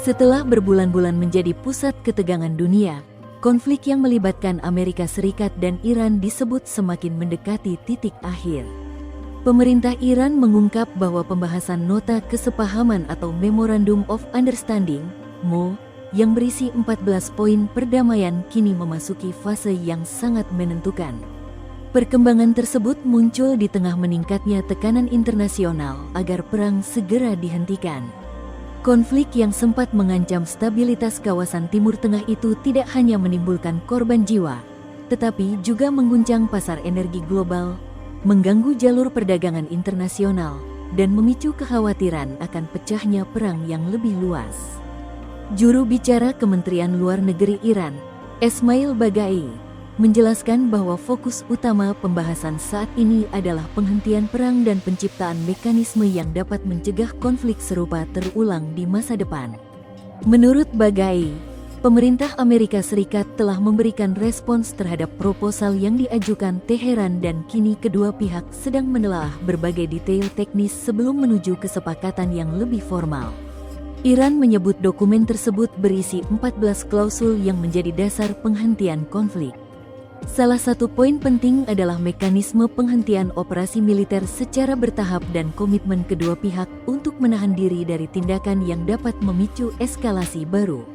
Setelah berbulan-bulan menjadi pusat ketegangan dunia, konflik yang melibatkan Amerika Serikat dan Iran disebut semakin mendekati titik akhir. Pemerintah Iran mengungkap bahwa pembahasan Nota Kesepahaman atau Memorandum of Understanding, MOU, yang berisi 14 poin perdamaian kini memasuki fase yang sangat menentukan. Perkembangan tersebut muncul di tengah meningkatnya tekanan internasional agar perang segera dihentikan. Konflik yang sempat mengancam stabilitas kawasan Timur Tengah itu tidak hanya menimbulkan korban jiwa, tetapi juga mengguncang pasar energi global, mengganggu jalur perdagangan internasional, dan memicu kekhawatiran akan pecahnya perang yang lebih luas. Juru bicara Kementerian Luar Negeri Iran, Esmail Baghai, menjelaskan bahwa fokus utama pembahasan saat ini adalah penghentian perang dan penciptaan mekanisme yang dapat mencegah konflik serupa terulang di masa depan. Menurut Baghai, pemerintah Amerika Serikat telah memberikan respons terhadap proposal yang diajukan Teheran dan kini kedua pihak sedang menelaah berbagai detail teknis sebelum menuju kesepakatan yang lebih formal. Iran menyebut dokumen tersebut berisi 14 klausul yang menjadi dasar penghentian konflik. Salah satu poin penting adalah mekanisme penghentian operasi militer secara bertahap dan komitmen kedua pihak untuk menahan diri dari tindakan yang dapat memicu eskalasi baru.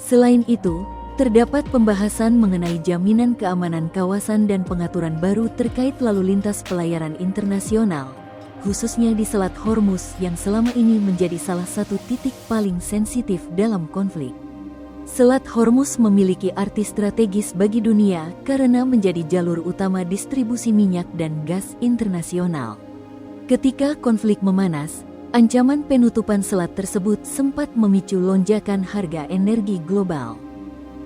Selain itu, terdapat pembahasan mengenai jaminan keamanan kawasan dan pengaturan baru terkait lalu lintas pelayaran internasional, khususnya di Selat Hormuz yang selama ini menjadi salah satu titik paling sensitif dalam konflik. Selat Hormuz memiliki arti strategis bagi dunia karena menjadi jalur utama distribusi minyak dan gas internasional. Ketika konflik memanas, ancaman penutupan selat tersebut sempat memicu lonjakan harga energi global.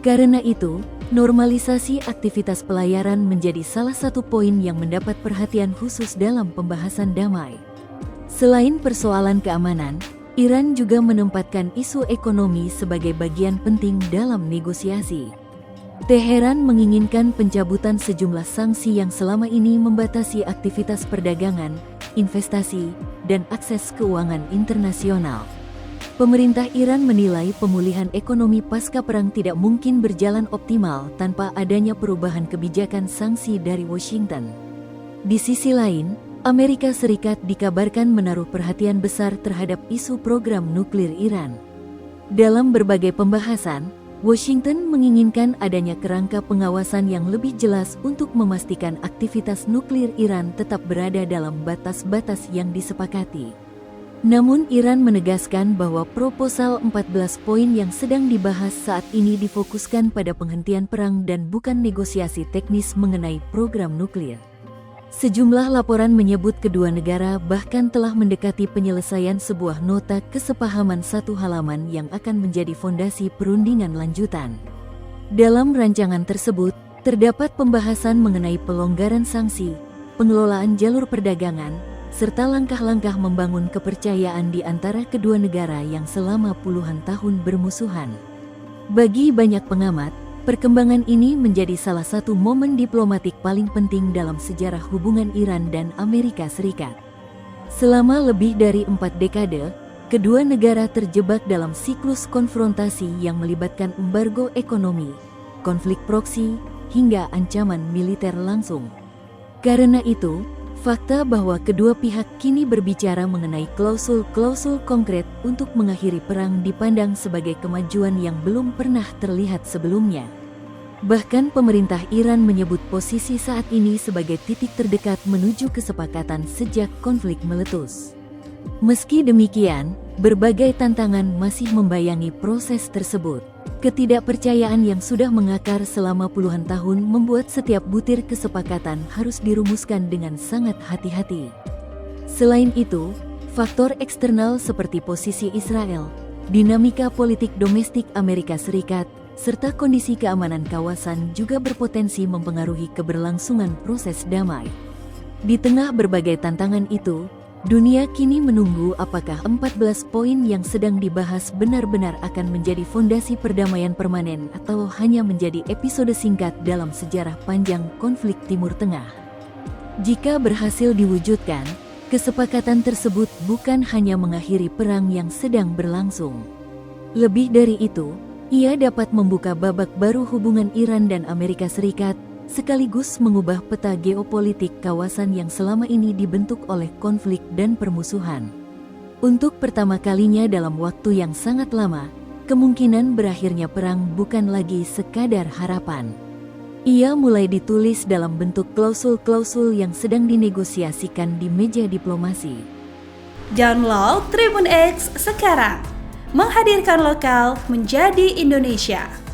Karena itu, normalisasi aktivitas pelayaran menjadi salah satu poin yang mendapat perhatian khusus dalam pembahasan damai. Selain persoalan keamanan, Iran juga menempatkan isu ekonomi sebagai bagian penting dalam negosiasi. Teheran menginginkan pencabutan sejumlah sanksi yang selama ini membatasi aktivitas perdagangan, investasi, dan akses keuangan internasional. Pemerintah Iran menilai pemulihan ekonomi pasca perang tidak mungkin berjalan optimal tanpa adanya perubahan kebijakan sanksi dari Washington. Di sisi lain, Amerika Serikat dikabarkan menaruh perhatian besar terhadap isu program nuklir Iran. Dalam berbagai pembahasan, Washington menginginkan adanya kerangka pengawasan yang lebih jelas untuk memastikan aktivitas nuklir Iran tetap berada dalam batas-batas yang disepakati. Namun Iran menegaskan bahwa proposal 14 poin yang sedang dibahas saat ini difokuskan pada penghentian perang dan bukan negosiasi teknis mengenai program nuklir. Sejumlah laporan menyebut kedua negara bahkan telah mendekati penyelesaian sebuah nota kesepahaman satu halaman yang akan menjadi fondasi perundingan lanjutan. Dalam rancangan tersebut, terdapat pembahasan mengenai pelonggaran sanksi, pengelolaan jalur perdagangan, serta langkah-langkah membangun kepercayaan di antara kedua negara yang selama puluhan tahun bermusuhan. Bagi banyak pengamat, perkembangan ini menjadi salah satu momen diplomatik paling penting dalam sejarah hubungan Iran dan Amerika Serikat. Selama lebih dari 4 dekade, kedua negara terjebak dalam siklus konfrontasi yang melibatkan embargo ekonomi, konflik proksi, hingga ancaman militer langsung. Karena itu, fakta bahwa kedua pihak kini berbicara mengenai klausul-klausul konkret untuk mengakhiri perang dipandang sebagai kemajuan yang belum pernah terlihat sebelumnya. Bahkan pemerintah Iran menyebut posisi saat ini sebagai titik terdekat menuju kesepakatan sejak konflik meletus. Meski demikian, berbagai tantangan masih membayangi proses tersebut. Ketidakpercayaan yang sudah mengakar selama puluhan tahun membuat setiap butir kesepakatan harus dirumuskan dengan sangat hati-hati. Selain itu, faktor eksternal seperti posisi Israel, dinamika politik domestik Amerika Serikat, serta kondisi keamanan kawasan juga berpotensi mempengaruhi keberlangsungan proses damai. Di tengah berbagai tantangan itu, dunia kini menunggu apakah 14 poin yang sedang dibahas benar-benar akan menjadi fondasi perdamaian permanen atau hanya menjadi episode singkat dalam sejarah panjang konflik Timur Tengah. Jika berhasil diwujudkan, kesepakatan tersebut bukan hanya mengakhiri perang yang sedang berlangsung. Lebih dari itu, ia dapat membuka babak baru hubungan Iran dan Amerika Serikat, sekaligus mengubah peta geopolitik kawasan yang selama ini dibentuk oleh konflik dan permusuhan. Untuk pertama kalinya dalam waktu yang sangat lama, kemungkinan berakhirnya perang bukan lagi sekadar harapan. Ia mulai ditulis dalam bentuk klausul-klausul yang sedang dinegosiasikan di meja diplomasi. Download Tribun X sekarang, menghadirkan lokal menjadi Indonesia.